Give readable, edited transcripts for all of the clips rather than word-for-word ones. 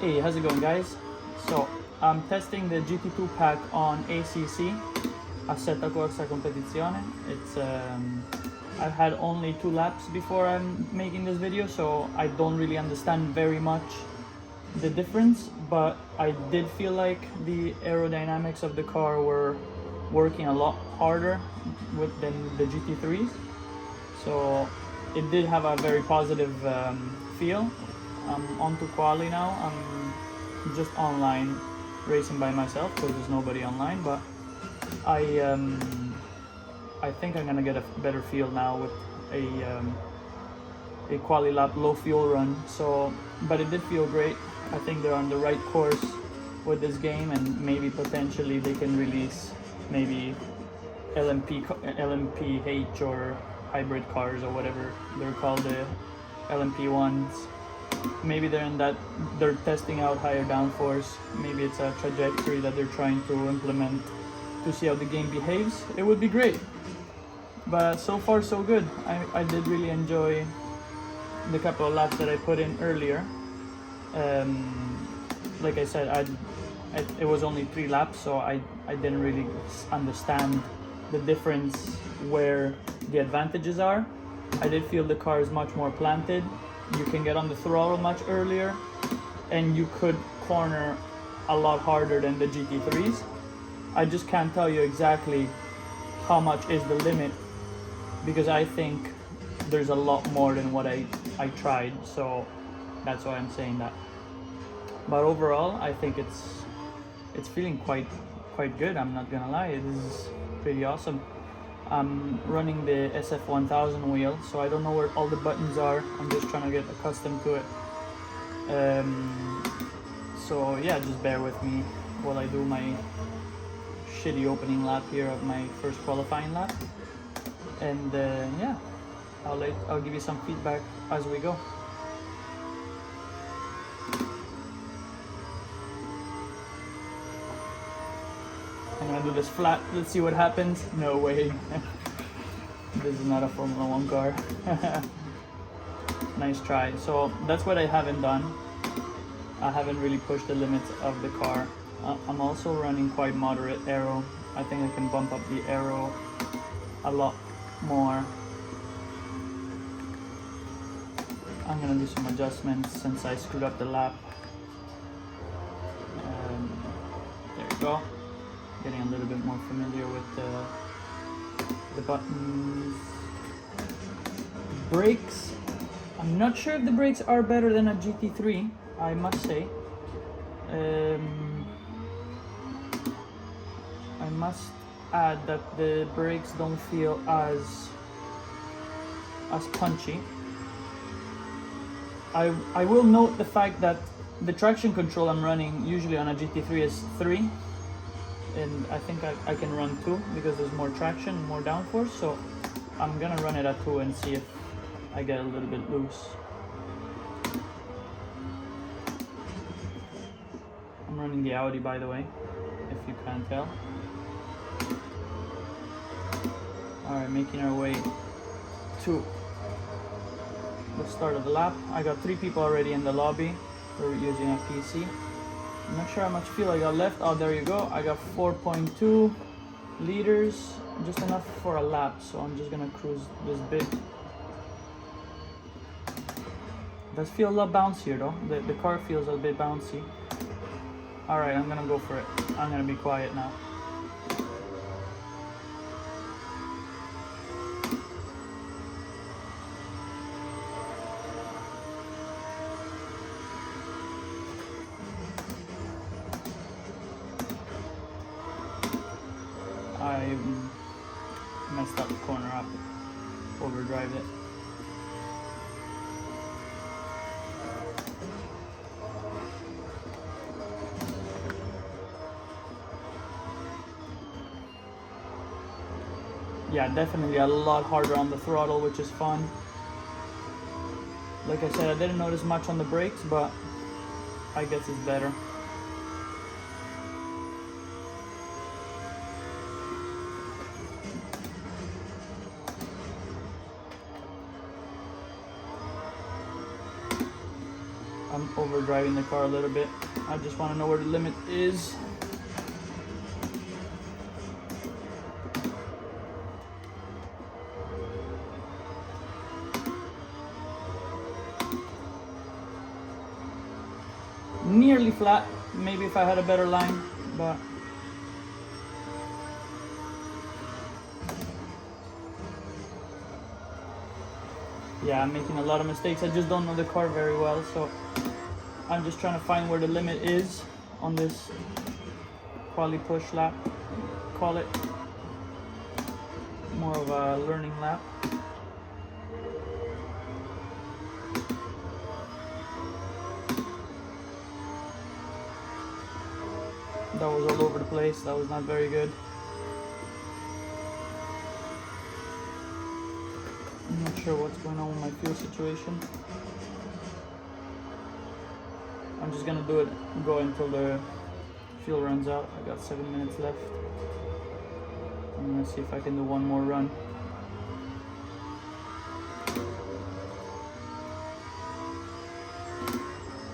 Hey, how's it going, guys? So, I'm testing the GT2 pack on ACC, Assetto Corsa Competizione. I've had only 2 laps before I'm making this video, so I don't really understand very much the difference, but I did feel like the aerodynamics of the car were working a lot harder than the GT3s. So it did have a very positive feel. I'm on to quali now. I'm just online racing by myself because there's nobody online, but I think I'm gonna get a better feel now with a quali lap low fuel run. So, but it did feel great. I think they're on the right course with this game, and maybe potentially they can release maybe LMPH or hybrid cars or whatever they're called, the LMP ones. Maybe they're testing out higher downforce. Maybe it's a trajectory that they're trying to implement to see how the game behaves. It would be great. But so far so good. I did really enjoy the couple of laps that I put in earlier. Like I said, it was only 3 laps, so I didn't really understand the difference where the advantages are. I did feel the car is much more planted. You can get on the throttle much earlier, and you could corner a lot harder than the GT3s. I just can't tell you exactly how much is the limit, because I think there's a lot more than what I tried, so that's why I'm saying that. But overall, I think it's feeling quite good. I'm not gonna lie, this is pretty awesome. I'm running the SF1000 wheel, so I don't know where all the buttons are. I'm just trying to get accustomed to it. So yeah, just bear with me while I do my shitty opening lap here of my first qualifying lap. And yeah, I'll give you some feedback as we go. I'm gonna do this flat, let's see what happens. No way. This is not a Formula 1 car. Nice try. So that's what I haven't done. I haven't really pushed the limits of the car. I'm also running quite moderate aero. I think I can bump up the aero a lot more. I'm gonna do some adjustments since I screwed up the lap. There we go. Getting a little bit more familiar with the buttons. Brakes. I'm not sure if the brakes are better than a GT3, I must say. I must add that the brakes don't feel as punchy. I will note the fact that the traction control I'm running usually on a GT3 is 3. And I think I can run 2 because there's more traction, more downforce, so I'm gonna run it at 2 and see if I get a little bit loose. I'm running the Audi, by the way, if you can't tell. Alright, making our way to the start of the lap. I got 3 people already in the lobby. We're using a PC. I'm not sure how much fuel I got left. Oh, there you go. I got 4.2 liters, just enough for a lap, so I'm just gonna cruise this bit. It does feel a lot bouncier though. The car feels a bit bouncy. Alright, I'm gonna go for it. I'm gonna be quiet now. I messed up the corner up, overdrive it. Yeah, definitely a lot harder on the throttle, which is fun. Like I said, I didn't notice much on the brakes, but I guess it's better. I'm overdriving the car a little bit. I just want to know where the limit is. Nearly flat, maybe if I had a better line, but yeah, I'm making a lot of mistakes. I just don't know the car very well, so I'm just trying to find where the limit is on this quali push lap, call it. More of a learning lap. That was all over the place. That was not very good. I'm not sure what's going on with my fuel situation. I'm just gonna go until the fuel runs out. I got 7 minutes left. I'm gonna see if I can do one more run.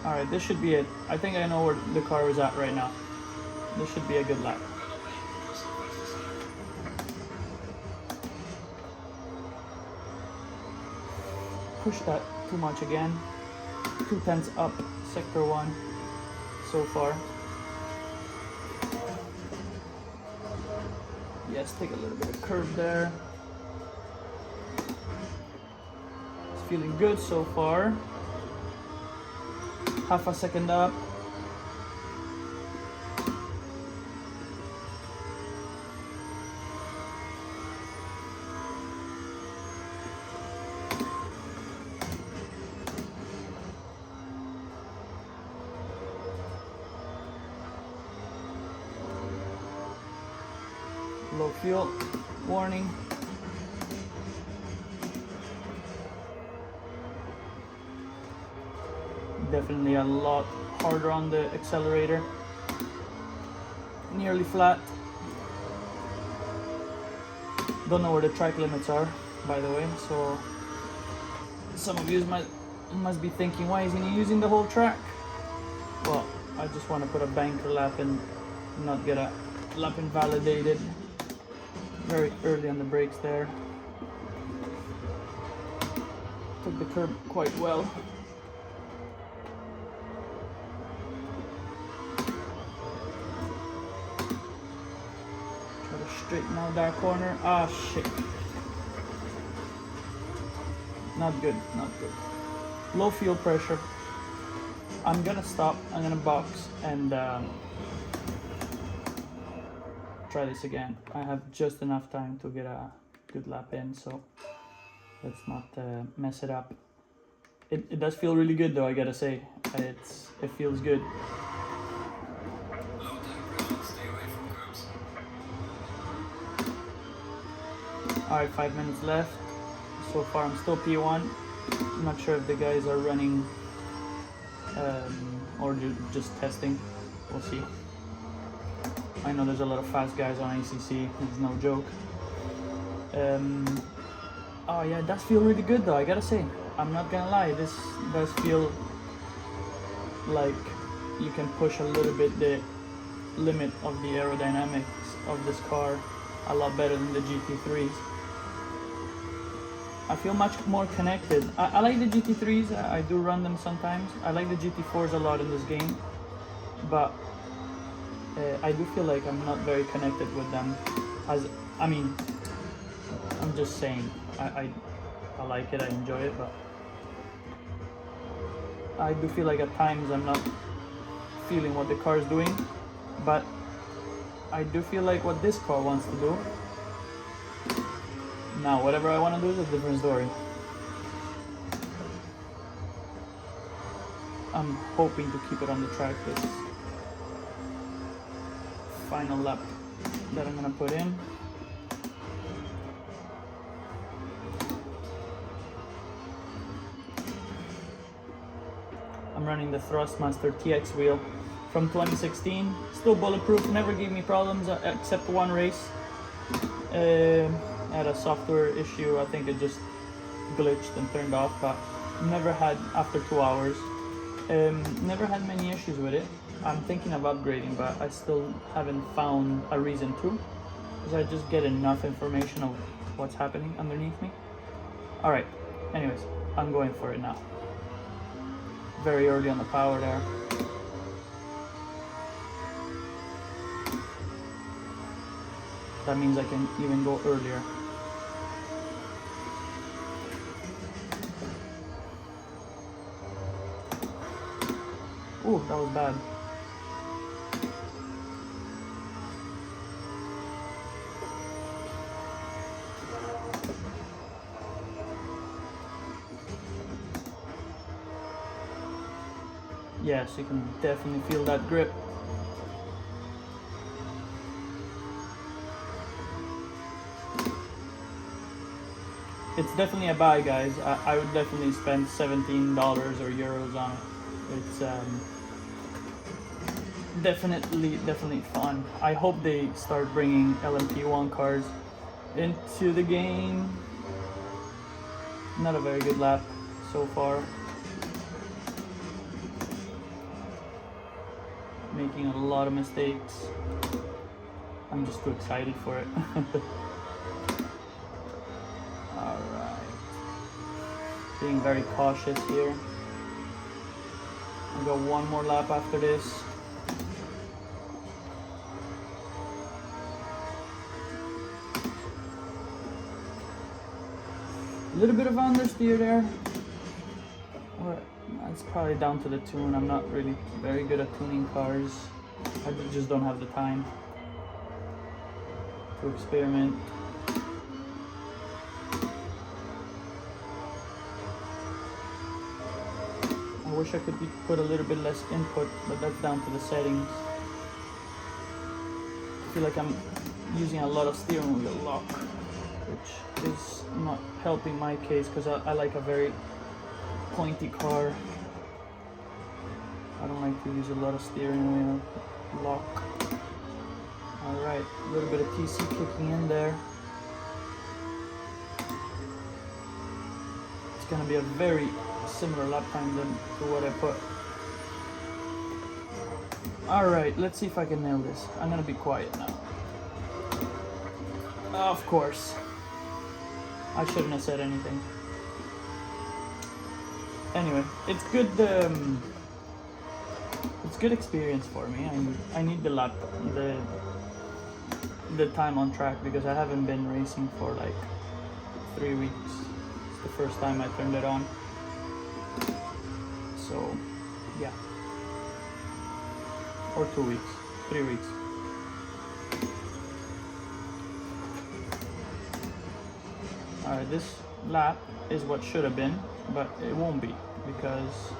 Alright, this should be it. I think I know where the car is at right now. This should be a good lap. Push that too much again. 2/10 up, sector 1 so far. Yes, take a little bit of curve there. It's feeling good so far. Half a second up. Low fuel, warning. Definitely a lot harder on the accelerator. Nearly flat. Don't know where the track limits are, by the way, so some of you must be thinking, why isn't he using the whole track? Well, I just want to put a banker lap and not get a lap invalidated. Very early on the brakes there. Took the curb quite well. Try to straighten out that corner. Ah, shit. Not good, not good. Low fuel pressure. I'm gonna stop, I'm gonna box and try this again. I have just enough time to get a good lap in, so let's not mess it up. It does feel really good though, I gotta say. It feels good. Alright, 5 minutes left. So far I'm still P1. I'm not sure if the guys are running or just testing. We'll see. I know there's a lot of fast guys on ACC, it's no joke. Oh yeah, it does feel really good though, I gotta say. I'm not gonna lie, this does feel like you can push a little bit the limit of the aerodynamics of this car a lot better than the GT3s. I feel much more connected. I like the GT3s, I do run them sometimes. I like the GT4s a lot in this game, but I do feel like I'm not very connected with them. I'm just saying, I like it, I enjoy it, but I do feel like at times I'm not feeling what the car is doing, but I do feel like what this car wants to do. Now, whatever I want to do is a different story. I'm hoping to keep it on the track this final lap that I'm gonna put in. I'm running the Thrustmaster TX wheel from 2016. Still bulletproof, never gave me problems except one race. I had a software issue, I think it just glitched and turned off, but never had after 2 hours. Never had many issues with it. I'm thinking of upgrading, but I still haven't found a reason to, because I just get enough information of what's happening underneath me. Alright, anyways, I'm going for it now. Very early on the power there. That means I can even go earlier. Ooh, that was bad. Yes, you can definitely feel that grip. It's definitely a buy, guys. I would definitely spend $17 or euros on it. It's definitely fun. I hope they start bringing LMP1 cars into the game. Not a very good lap so far. Making a lot of mistakes. I'm just too excited for it. Alright. Being very cautious here. I got one more lap after this. A little bit of understeer there. It's probably down to the tune. I'm not really very good at tuning cars. I just don't have the time to experiment. I wish I could put a little bit less input, but that's down to the settings. I feel like I'm using a lot of steering wheel lock, which is not helping my case because I like a very pointy car. I don't like to use a lot of steering wheel lock. Alright, a little bit of TC kicking in there. It's gonna be a very similar lap time to what I put. Alright, let's see if I can nail this. I'm gonna be quiet now. Of course. I shouldn't have said anything. Anyway, it's good. It's good experience for me. I need the time on track because I haven't been racing for like 3 weeks. It's the first time I turned it on. So, yeah. Or 2 weeks, 3 weeks. Alright, this lap is what should have been, but it won't be because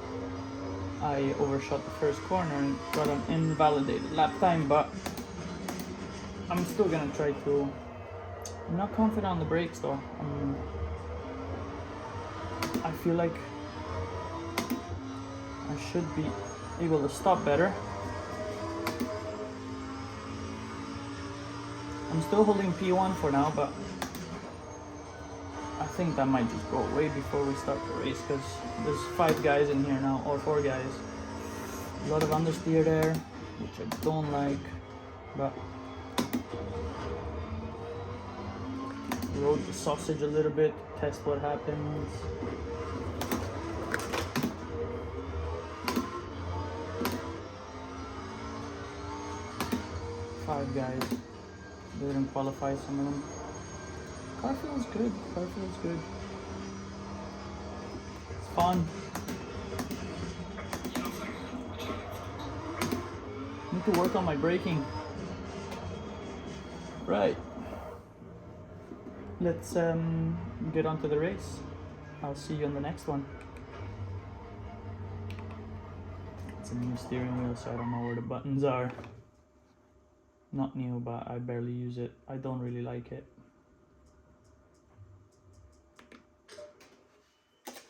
I overshot the first corner and got an invalidated lap time, but I'm still gonna try to. I'm not confident on the brakes though. I feel like I should be able to stop better. I'm still holding P1 for now, but I think that might just go away before we start the race because there's 5 guys in here now, or 4 guys. A lot of understeer there, which I don't like, but rode the sausage a little bit, test what happens. Five guys, didn't qualify some of them. Car feels good, car feels good. It's fun. Need to work on my braking. Right. Let's get on to the race. I'll see you on the next one. It's a new steering wheel, so I don't know where the buttons are. Not new, but I barely use it. I don't really like it.